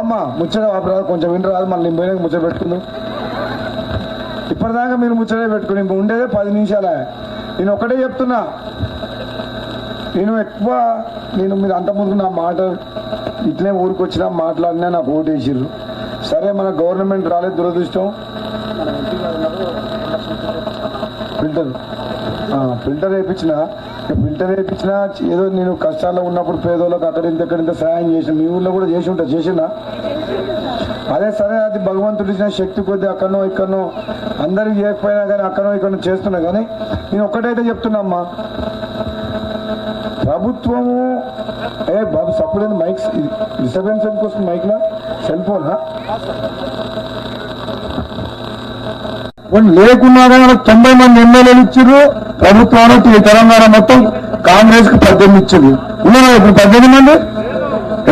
అమ్మ ముచ్చట ఆపరాదు, కొంచెం విని రాదు, మళ్ళీ నేను పోయినాక ముచ్చట పెట్టుకుందాం. ఇప్పటిదాకా మీరు ముచ్చటే పెట్టుకుని ఉండేదే 10 నిమిషాలే. నేను ఒకటే చెప్తున్నా, నేను మీరు అంత ముందు నా మాట ఇట్లే ఊరికి వచ్చినా మాట్లాడినా నాకు ఓటేసిర్రు. సరే మన గవర్నమెంట్ రాలేదు, దురదృష్టం. ఫిల్టర్ వేయించినా ఏదో నేను కష్టాల్లో ఉన్నప్పుడు పేదోళ్ళకి అక్కడింత సహాయం చేసిన, మీ ఊళ్ళో కూడా చేసినా అదే. సరే అది భగవంతుడు ఇచ్చిన శక్తి కొద్ది అక్కడనో ఇక్కడనో అందరికి చేయకపోయినా కానీ అక్కడనో ఇక్కడనో చేస్తున్నా. కానీ నేను ఒక్కటైతే చెప్తున్నా అమ్మా, ప్రభుత్వము బాబు సప్పుడు మైక్ డిస్టర్బెన్స్ ఎందుకు వస్తుంది మైక్లో? సెల్ ఫోనా లేకున్నా కానీ 90 మంది ఎమ్మెల్యేలు ఇచ్చారు ప్రభుత్వానికి. తెలంగాణ మొత్తం కాంగ్రెస్ కు 18 ఇచ్చింది. ఉన్నారా ఇప్పుడు 18 మంది?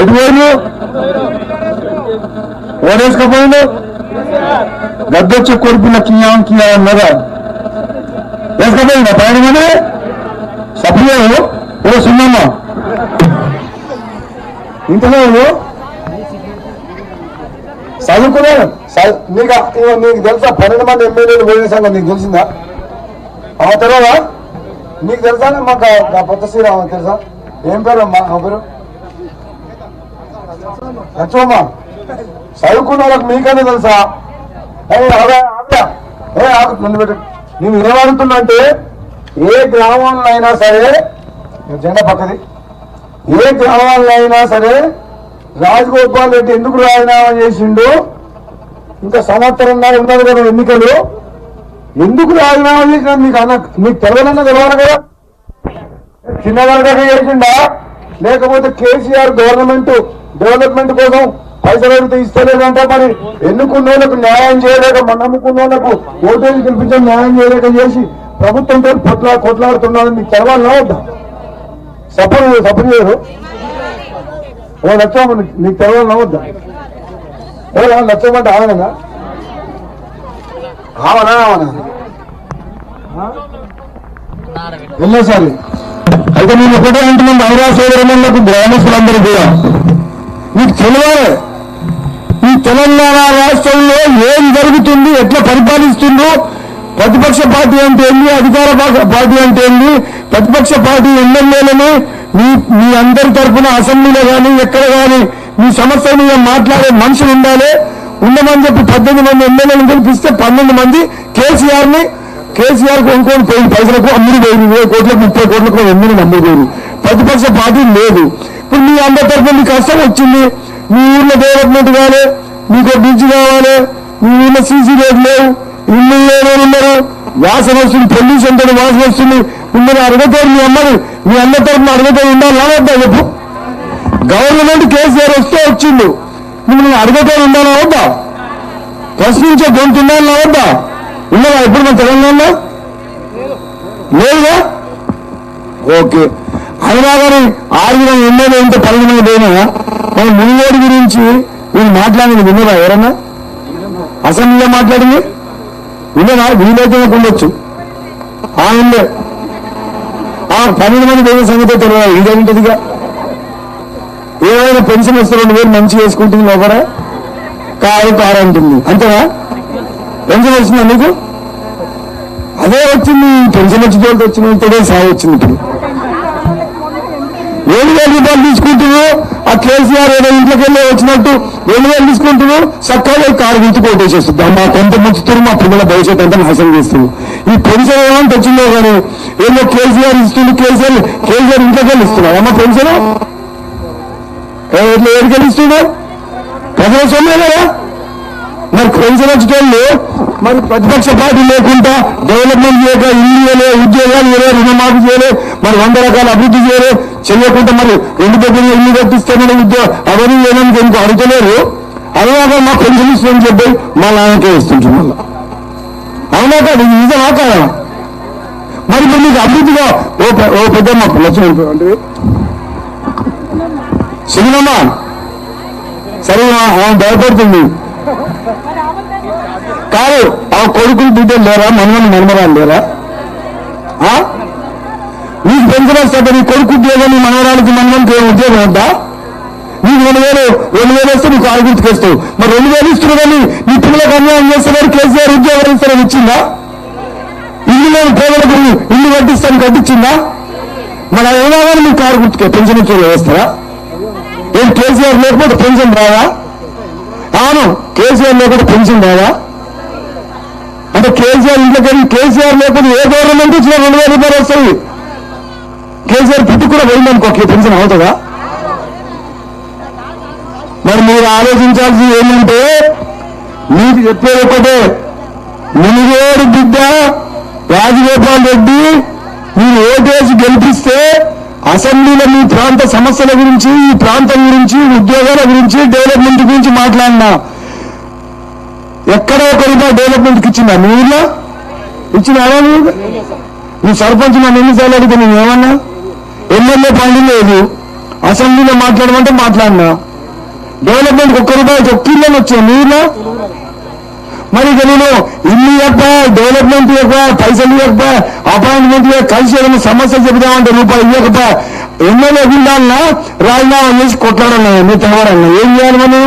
ఎటు పోయిన ఓడేసుకపోయిండు. గద్దొచ్చే కొడుకున్న కియా అన్నారా వేసుకపోయిందా 10 మంది? సభ్యులు ఓ సున్నమ్మ ఇంతలో చదువుకున్నాను. నీకు తెలుసా 12 మంది ఎమ్మెల్యేలు పోయిన సంగతి నీకు తెలిసిందా? ఆ తర్వాత నీకు తెలుసా? మాకు కొత్త శ్రీరామ తెలుసా? ఏం పేరు అమ్మా? ఆ పేరు లక్ష్మమ్మ. చదువుకున్న వాళ్ళకి మీకనే తెలుసా? నేను ఏమడుతున్నా అంటే, ఏ గ్రామంలో అయినా సరే జెండా పక్కది, ఏ గ్రామాల్లో అయినా సరే రాజగోపాల్ రెడ్డి ఎందుకు రాజీనామా చేసిండు? ఇంకా సంవత్సరం ఉన్నది కదా ఎన్నికలు, ఎందుకు రాజీనామా చేసిన మీకు తెలవనన్నా తెలవాలి కదా. చిన్నగడగా చేసిండా, లేకపోతే కేసీఆర్ డెవలప్మెంట్ కోసం పైసలు అడిగితే ఇస్తలేదంటే మరి ఎన్నుకున్న వాళ్ళకు న్యాయం చేయలేక, నమ్ముకున్న వాళ్ళకు ఓటేసి గెలిపించడం న్యాయం చేయలేక చేసి ప్రభుత్వంతో కొట్లాడుతున్నారని మీకు తెలవాలన్నా వద్దా? సపోర్ట్ చేయరు. ఓ లక్ష్యం నీకు తెలవాలన్నా వద్దా? లక్ష్యం అంటే ఆవనా వెళ్ళేసారి అయితే నేను ఒకటే అంటున్నాను, హైదరాబాద్ సోదరులకు గ్రామస్తులందరూ కూడా మీకు తెలియాలి, ఈ తెలంగాణ రాష్ట్రంలో ఏం జరుగుతుంది, ఎట్లా పరిపాలిస్తుందో. ప్రతిపక్ష పార్టీ అంటే ఏంది, అధికార పార్టీ అంటే ఏంది, ప్రతిపక్ష పార్టీ ఎమ్మెల్యేలని మీ అందరి తరఫున అసెంబ్లీలో కానీ ఎక్కడ కానీ మీ సమస్య మీద మాట్లాడే మనుషులు ఉండాలి. ఉండమని చెప్పి 18 మంది ఎమ్మెల్యేలను గెలిపిస్తే 12 మంది కేసీఆర్కు ఇంకోటి పోయి పైసలకు అమ్ముడు పోయింది. 20 కోట్లకు 30 కోట్లకు ఎమ్మెల్యేలు అమ్ముడు పోయింది. ప్రతిపక్ష పార్టీ లేదు. ఇప్పుడు మీ అందరి తరఫున మీకు కష్టం వచ్చింది, మీ ఊర్లో డెవలప్మెంట్ కావాలి, మీకు బ్రిడ్జ్ కావాలి, మీ ఊర్లో సీసీ రోడ్ లేవు, ఇల్లు ఉన్నారు, వాసన వస్తుంది, పొల్యూషన్ తోటి వాసన వస్తుంది. మిమ్మల్ని అడగతారు, మీ అందరి తరఫున అడగతారు ఉండాలా వద్దా చెప్పు? గవర్నమెంట్ కేసీఆర్ వస్తే వచ్చిండు, మిమ్మల్ని అడగతారు ఉండాలా వద్దా? ప్రశ్నించే గొంతు ఉండాలా వద్దా? ఉన్నారా ఇప్పుడు మన తెలంగాణలో? లేదుగా. ఓకే, అయినా కానీ 6 ఎమ్మెల్యే ఉంటే 12 మంది పోయినా మన మునిగోడు గురించి నేను మాట్లాడింది విన్నరా? ఎవరన్నా అసెంబ్లీలో మాట్లాడింది విన్నరా? వీలైతే ఉండొచ్చు. ఉండే 12 మంది పోయిన సంగతి తెలియదు. ఇదేంటిదిగా ఏమైనా పెన్షన్ వస్తే 2000 మంచిగా వేసుకుంటుంది, ఒకరా కారు అంటుంది, అంతేనా? పెన్షన్ వచ్చిందా నీకు? అదే వచ్చింది. పెన్షన్ వచ్చిన వచ్చినతోనే సాగు వచ్చింది. ఇప్పుడు 7,000 రూపాయలు తీసుకుంటున్నావు, ఆ కేసీఆర్ ఏదో ఇంట్లోకి వెళ్ళి వచ్చినట్టు 7,000 తీసుకుంటున్నావు, చక్కగా కారు గుర్తు కొట్టేసేస్తుంది. మా కొంత ముంచుతున్నారు, మా పిల్లల భవిష్యత్ అంతా నాశనం చేస్తుంది. ఈ పెన్షన్ ఏమంటే వచ్చిందో కానీ ఏదో కేసీఆర్ ఇస్తుంది, కేసీఆర్ ఇంట్లోకి వెళ్ళి ఇస్తున్నావు. అమ్మ పెన్షన్ ఎట్లా ఏడికెళ్ళి ఇస్తున్నావు? ప్రజల సొమ్మే కదా. మరి పెన్షన్ వచ్చేటోళ్ళు మరి ప్రతిపక్ష పార్టీ లేకుండా డెవలప్మెంట్ చేయక, ఇల్లు చేయలే, ఉద్యోగాలు చేయలే, రుణమాఫీ చేయలే, మరి 100 రకాల అభివృద్ధి చేయకుండా మరి 2 దగ్గర ఇల్లు కట్టిస్తామని అవన్నీ ఏమని ఎందుకు అడుగుతలేరు. అలాగా మా పెన్షన్ ఇస్తుందని చెప్పి మా నాన్నకే ఇస్తుంది. మళ్ళీ అవునా కాదు? ఇది నిజమా కాదా? మరి ఇప్పుడు మీకు అభివృద్ధిగా ఓ పెద్ద మా లక్ష్యం అంటే సినిమా సరే భయపడుతుంది కాదు. ఆ కొడుకులు బిడ్డలు లేరా? మనమరాలు లేరా? నీకు పెన్షన్ వస్తే నీ కొడుకు ఉద్యోగం, నీ మనవరాలకి మనవనికి ఉద్యోగం ఉందా? నీకు 2,000 వస్తే నీకు ఆరు గుర్తుకొస్తావు. మరి 2,000 ఇస్తున్నా కానీ నీ పిల్లలకు అన్యాయం చేస్తున్నారు. కేసీఆర్ ఉద్యోగాలు ఇస్తారని ఇచ్చిందా? ఇల్లు లేని పేదలకు ఇల్లు కట్టించిందా? మరి అయినా కానీ మీకు కారు గుర్తుకే పెన్షన్ ఇచ్చేలా వేస్తారా? ఏం కేసీఆర్ లేకపోతే పెన్షన్ రాదా? అవును, కేసీఆర్ లేకపోతే పెన్షన్ రాదా? అంటే కేసీఆర్ ఇంట్లోకి కేసీఆర్ లేకపోతే ఏ గవర్నమెంట్ ఇచ్చినా 2,000 రూపాయలు వస్తాయి. కేసీఆర్ పుట్టి కూడా పోయిందనుకో పెన్షన్ అవుతుందా? మరి మీరు ఆలోచించాల్సింది ఏంటంటే, మీకు చెప్పేది ఒకటే, మునిగోడు బిడ్డ రాజగోపాల్ రెడ్డి మీరు ఓటేసి గెలిపిస్తే అసెంబ్లీలో మీ ప్రాంత సమస్యల గురించి, ఈ ప్రాంతం గురించి, ఉద్యోగాల గురించి, డెవలప్మెంట్ గురించి మాట్లాడినా ఎక్కడో ఒక రూపాయి డెవలప్మెంట్కి ఇచ్చిందా? మీ ఊళ్ళో ఇచ్చిందా? నువ్వు సర్పంచ్ నన్ను ఎన్నిసార్లు అడిగితే నేను ఏమన్నా? ఎమ్మెల్యే పని లేదు, అసెంబ్లీలో మాట్లాడమంటే మాట్లాడినా. డెవలప్మెంట్ ఒక్క రూపాయి ఒక్కిళ్ళని వచ్చాయి మీ ఊళ్ళో. మరి ఇక నేను ఇల్లు ఇవ్వక, డెవలప్మెంట్ ఇవ్వక, పైసలు ఇవ్వక, అపాయింట్మెంట్ ఇవ్వక, కలిసి ఏదైనా సమస్య చెబుదామంటే రూపాయి ఇవ్వక ఎమ్మెల్యే గుండాలన్నా రాజీనామా చేసి కొట్లాడన్నా మీ తెలవాలన్నా ఏం చేయాలి? మనం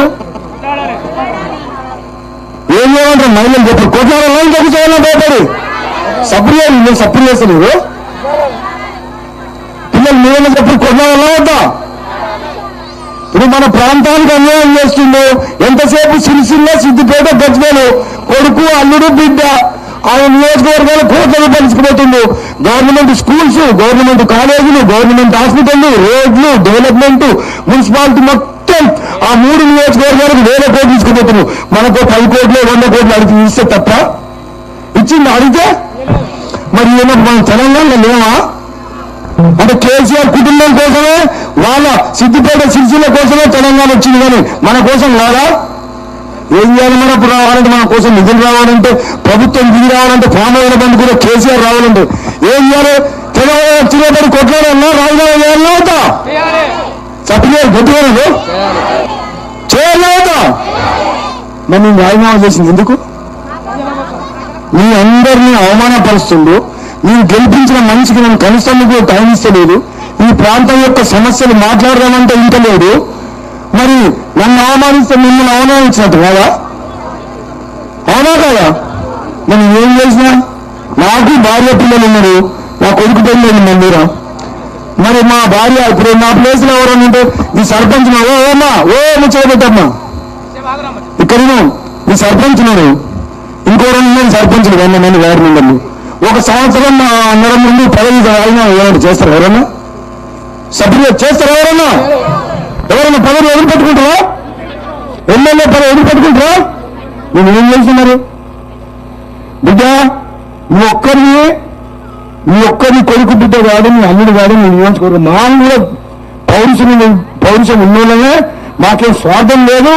ఏం చేయాలంటారు? మహిళలు చెప్పారు కొట్లాడాలని ఇంకొక చేయాలని భయపడి సప్రియాలు నేను సప్రి చేస్తలేదు. పిల్లలు మీరైనా చెప్పి కొట్లాడాలా వద్దా? ఇప్పుడు మన ప్రాంతానికి అన్యాయం చేస్తుందో ఎంతసేపు సిరిసిల్ల, సిద్దిపేట, గజ్వేలు కొడుకు, అల్లుడు, బిడ్డ ఆయన నియోజకవర్గాలు కోట్ల రూపాయలు తీసుకుపోతుండు. గవర్నమెంట్ స్కూల్స్, గవర్నమెంట్ కాలేజీలు, గవర్నమెంట్ హాస్పిటళ్లు, రోడ్లు, డెవలప్మెంట్, మున్సిపాలిటీ మొత్తం ఆ 3 నియోజకవర్గాలకు 1,000 కోట్లు తీసుకుపోతున్నారు. మనకు 10 కోట్లు 100 కోట్లు అడిగి ఇస్తే తప్ప ఇచ్చింది అడిగితే మరి ఏమో మన తెలంగాణలో లేవా? అంటే కేసీఆర్ కుటుంబం కోసమే, వాళ్ళ సిద్దిపేట సిరిసిల్ల కోసమే తెలంగాణ వచ్చింది కానీ మన కోసం రాదా? ఏం చేయాలి? మన రావాలంటే మన కోసం నిధులు రావాలంటే, ప్రభుత్వం దిగి రావాలంటే, పామోయిల బండి కూడా కేసీఆర్ రావాలంటే ఏం చేయాలి? తెలంగాణ వచ్చినప్పుడు కొట్లాడాలన్నా రాజీనామా చేయాలన్నా అవుతా? చెప్పలేదు గట్టిగా చేయాలి అవుతా? మరి నేను రాజీనామా చేసింది ఎందుకు? మీ అందరినీ అవమానపరుస్తుండు. నేను గెలిపించిన మనిషికి నేను కనీసం కూడా టైం ఇస్తలేదు. ఈ ప్రాంతం యొక్క సమస్యలు మాట్లాడదామంటే ఇంటలేదు. మరి నన్ను అవమానిస్తే మిమ్మల్ని అవమానించినట్టు కాదా? అవునా కదా? నేను ఏం చేసినా? నాకు భార్య పిల్లలు ఉన్నారు, నా కొడుకు పెళ్ళి మందిరా. మరి మా భార్య ఇప్పుడు నా ప్లేస్లో ఎవరన్నా ఉంటే ఈ సర్పంచ్ ఓమా ముచ్చటమ్మా ఇక్కడ ఈ సర్పంచ్ నేను ఇంకోరన్నా సర్పంచ్లు 100 మంది వార్డు మెంబర్లు 1 సంవత్సరం అందరం ముందు పదవి ఏమైనా చేస్తారు? ఎవరన్నా సభ్యులు చేస్తారు? ఎవరన్నా పదవి ఎదురుపెట్టుకుంటారా? ఎమ్మెల్యే పదవి ఎదురుపెట్టుకుంటారా? నేను ఏం చేస్తున్నారు బిడ్డ? నీ ఒక్కరిని కొడుకు బిడ్డ కాదు, నీ అల్లుడు కాదు, నీ నియోజకవర్గం మా కూడా పౌరుషం ఉన్నోళ్ళనే, మాకేం స్వార్థం లేదు.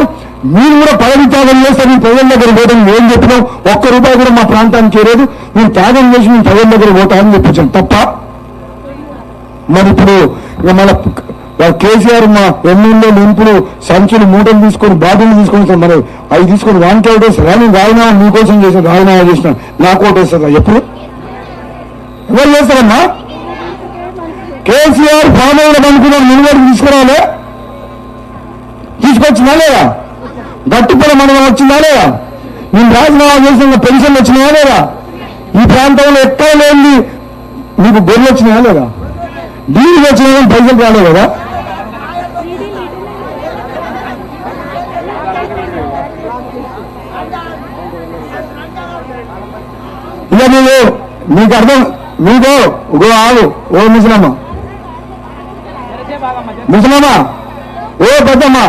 మీరు కూడా పదవి త్యాగం చేస్తే నేను ప్రజల దగ్గర పోతాం. ఏం చెప్పినాం? ₹1 కూడా మా ప్రాంతానికి చేరేది. నేను త్యాగం చేసి నేను ప్రజల దగ్గర పోతానని చెప్పించాను తప్ప. మరి ఇప్పుడు ఇక మన కేసీఆర్ మా ఎమ్మెల్యేలు ఇంపులు సంచులు మూటలు తీసుకొని బాధ్యతలు తీసుకొని మరి అవి తీసుకొని వానికి ఓటేస్తారు. నేను రాజీనామా మీకోసం చేశాను, రాజీనామా చేసినాను, నాకు ఓటేస్తారా? ఎప్పుడు ఎవరు చేస్తారమ్మా? కేసీఆర్ పామోయిల అనుకున్నాను మునుగోడుకు తీసుకురాలే, తీసుకొచ్చినా లేదా? గట్టిపడ మండలం వచ్చిందా లేదా? నేను రాజీనామా చేసిన పెన్షన్లు వచ్చినాయా లేదా? ఈ ప్రాంతంలో ఎక్కడ లేని మీకు గొర్రెలు వచ్చినాయా లేదా? డీలు వచ్చినా పైసలు రాలే కదా? ఇక మీకు అర్థం మీకు ఆగు ఓ ముసలమ్మ పెద్దమ్మా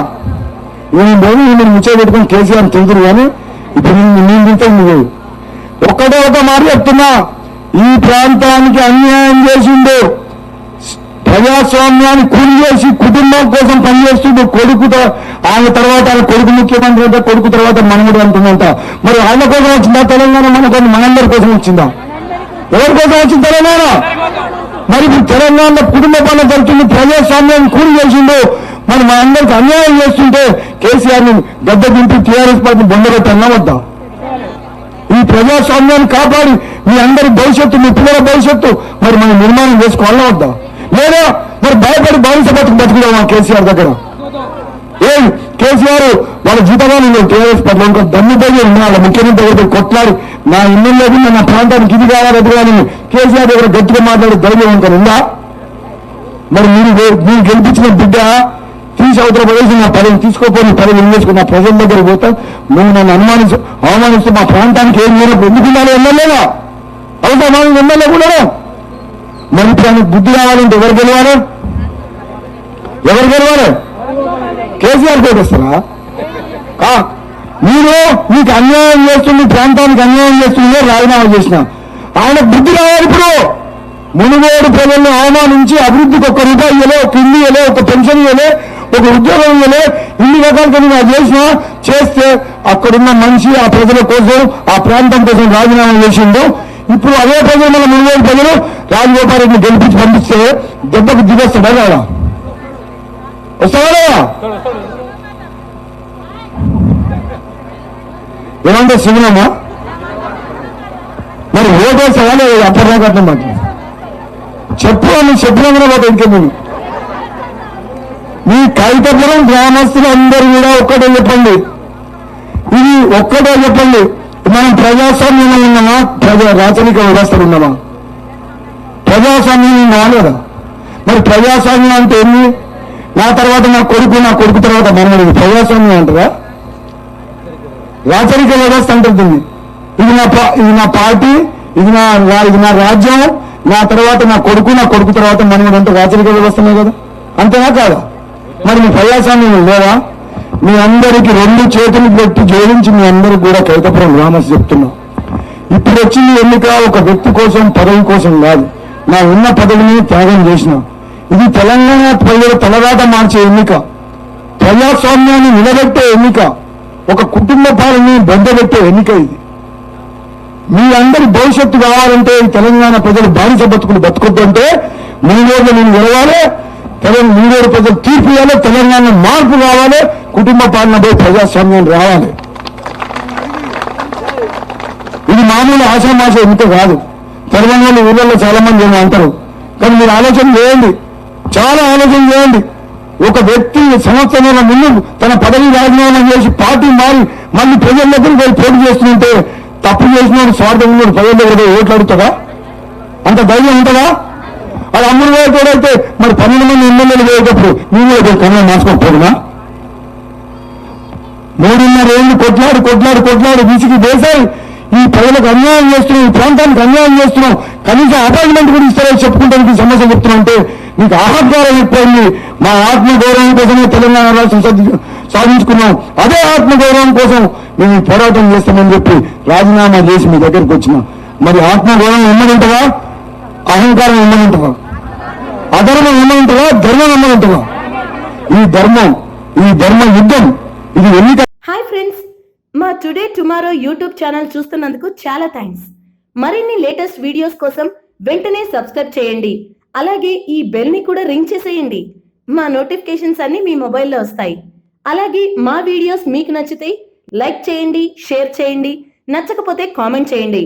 నేను ముచ్చట పెట్టుకుని కేసీఆర్ తెలుదురు కానీ ఇప్పుడు నేను తింటే నువ్వు ఒక్కటే ఒక మాట చెప్తున్నా. ఈ ప్రాంతానికి అన్యాయం చేసిండు, ప్రజాస్వామ్యాన్ని కూలి చేసి కుటుంబం కోసం పనిచేస్తుండు. కొడుకుతో ఆయన తర్వాత ఆయన కొడుకు ముఖ్యమంత్రి అంటే, కొడుకు తర్వాత మనముడు అంటుందంట. మరి ఆయన కోసం వచ్చిందా తెలంగాణ? మనందరి కోసం వచ్చిందా? ఎవరి కోసం వచ్చింది తెలంగాణ? మరి ఇప్పుడు తెలంగాణలో కుటుంబ పనులు జరుగుతుంది, ప్రజాస్వామ్యాన్ని కూలి చేసిండు. మరి మనందరికి అన్యాయం చేస్తుంటే కేసీఆర్ని గడ్డ దింపి టీఆర్ఎస్ పార్టీని బొందబెట్టన్నా వద్దా? ఈ ప్రజాస్వామ్యాన్ని కాపాడి మీ అందరి భవిష్యత్తు, మీ పిల్లల భవిష్యత్తు మరి మనం నిర్మాణం చేసుకోవాలా వద్దా? లేదా మరి భయపడి భవిష్య బతుకుదామా కేసీఆర్ దగ్గర? ఏం కేసీఆర్ వాళ్ళ జీతగాలు టీఆర్ఎస్ పట్ల ఇంకా దమ్ముపోయి వాళ్ళ ముఖ్యమంత్రి దగ్గర కొట్లాడి నా ఎమ్మెల్యే నా ప్రాంతానికి ఇది కావాలి అది కానీ కేసీఆర్ దగ్గర గట్టిగా మాట్లాడే ధైర్యం ఇంకా ఉందా? మరి మీరు గెలిపించిన బిడ్డ తీసి అవతల ప్రదేశం నా పదవి తీసుకోపోయి పదవి నిందేసుకుని నా ప్రజల దగ్గర పోతా నువ్వు నన్ను అవమానిస్తూ మా ప్రాంతానికి ఏం లేనప్పుడు ఎందుకున్నాను ఎమ్మెల్యేగా అవసరం ఎమ్మెల్యే కూడా. మరి ఇప్పుడు ఆయనకు బుద్ధి రావాలంటే ఎవరు గెలవాలి? కేసీఆర్ కోటేస్తారా? మీరు మీకు అన్యాయం చేస్తుంది, ప్రాంతానికి అన్యాయం చేస్తుందో రాజీనామా చేసిన ఆయన బుద్ధి రావాలి. ఇప్పుడు మునుగోడు ప్రజలను అవమానించి అభివృద్ధికి ఒక్క రూపాయి ఇవ్వలే, ఒక ఇల్లు ఇవ్వలే, ఒక పెన్షన్ ఇవ్వలే, ఒక ఉద్యోగం ఇవ్వలే, ఇన్ని రకాలుగా నేను చేస్తే అక్కడున్న మనిషి ఆ ప్రజల కోసం ఆ ప్రాంతం కోసం రాజీనామా చేసిండు. ఇప్పుడు అదే ప్రజలు మన మునుగోడు ప్రజలు రాజగోపాల్ రెడ్డిని గెలిపించి పంపిస్తే దెబ్బకు దిగొస్తాడా రాడా? వస్తాడా? ఏమంటే శివనమ్మా మరి ఓటేస్తావా లేదా? అప్పటిదాకా అట్లా మాట చెప్పు అని చెప్పినా మాట ఇంకేమీ. మీ కైతపురం గ్రామస్తులు అందరూ కూడా ఒక్కటే చెప్పండి, ఇది ఒక్కటే చెప్పండి, మనం ప్రజాస్వామ్యంలో ఉన్నామా, రాచరిక వ్యవస్థలు ఉన్నామా? ప్రజాస్వామ్యం ఉన్నామా లేదా? మరి ప్రజాస్వామ్యం అంటే ఏంది? నా తర్వాత నా కొడుకు తర్వాత మనది ప్రజాస్వామ్యం అంటారా? రాచరిక వ్యవస్థ అంటుంది. ఇది నా పార్టీ, ఇది నా రాజ్యం, నా తర్వాత నా కొడుకు తర్వాత మనది అంటే రాచరిక వ్యవస్థనే కదా, అంతేనా కాదా? మరి మీ ప్రజాస్వామ్యం లేదా? మీ అందరికీ 2 చేతులు పెట్టి జోడించి మీ అందరికి కూడా కైతపురం గ్రామస్తు చెప్తున్నా, ఇప్పుడు వచ్చింది ఎన్నిక ఒక వ్యక్తి కోసం పదవి కోసం కాదు, నా ఉన్న పదవిని త్యాగం చేసిన. ఇది తెలంగాణ ప్రజల తలరాట మార్చే ఎన్నిక, ప్రజాస్వామ్యాన్ని నిలబెట్టే ఎన్నిక, ఒక కుటుంబ పాలనని బద్దబెట్టే ఎన్నిక. ఇది మీ అందరి భవిష్యత్తు కావాలంటే తెలంగాణ ప్రజలు బానిస బతుకులు బతుకొద్దంటే మునుగోడులో నేను గెలవాలి, మునుగోడు ప్రజలు తీర్పు ఇవ్వాలి, తెలంగాణ మార్పు కావాలి, కుటుంబ పాలనపై ప్రజాస్వామ్యం రావాలి. ఇది మామూలు ఆశామాష ఎన్నిక కాదు. తెలంగాణ ఊళ్ళలో చాలా మంది ఏమో అంటారు, కానీ మీరు ఆలోచన చేయండి, చాలా ఆలోచన చేయండి. ఒక వ్యక్తి సంవత్సరాల ముందు తన పదవి రాజీనామా చేసి పార్టీ మారి మళ్ళీ ప్రజల దగ్గరికి పోయి పోటీ చేస్తుంటే తప్పు చేసినోడు స్వార్థంగా ప్రజల దగ్గర ఓట్లు అడుగుతాడా? అంత ధైర్యం ఉంటుందా? అది అమ్ముడు అయితే మరి 12 మంది ఎమ్మెల్యేలు పోయేటప్పుడు నేను కన్నా మార్చుకోకపోదునా? 3.5 ఏళ్ళు కొట్లాడు విసిగి వేశాయి. ఈ ప్రజలకు అన్యాయం చేస్తున్నాం, ఈ ప్రాంతానికి అన్యాయం చేస్తున్నాం, కనీసం అపాయింట్మెంట్ కూడా ఇస్తారో చెప్పుకుంటానికి సమస్య చెప్తున్నా మీకు ఆహ్వానం ఎక్కువైంది. మా ఆత్మగౌరవం కోసమే తెలంగాణ రాష్ట్రం సాధించుకున్నాం, అదే ఆత్మగౌరవం కోసం మేము పోరాటం చేస్తామని చెప్పి రాజీనామా చేసి మీ దగ్గరికి వచ్చిన. మరి ఆత్మగౌరవం ఇమ్మనుంటుందా? అహంకారం ఇమ్మనుంటుందా? అధర్మం ఇమ్మనుంటుందా? ధర్మం ఇమ్మనుంటుందా? ఈ ధర్మ యుద్ధం ఇది ఎన్నిక. హాయ్ ఫ్రెండ్స్, మా టుడే టుమారో యూట్యూబ్ ఛానల్ చూస్తున్నందుకు చాలా థ్యాంక్స్. మరిన్ని లేటెస్ట్ వీడియోస్ కోసం వెంటనే సబ్స్క్రైబ్ చేయండి. అలాగే ఈ బెల్ ని కూడా రింగ్ చేసేయండి. మా నోటిఫికేషన్స్ అన్ని మీ మొబైల్లో వస్తాయి. అలాగే మా వీడియోస్ మీకు నచ్చితే లైక్ చేయండి, షేర్ చేయండి, నచ్చకపోతే కామెంట్ చేయండి.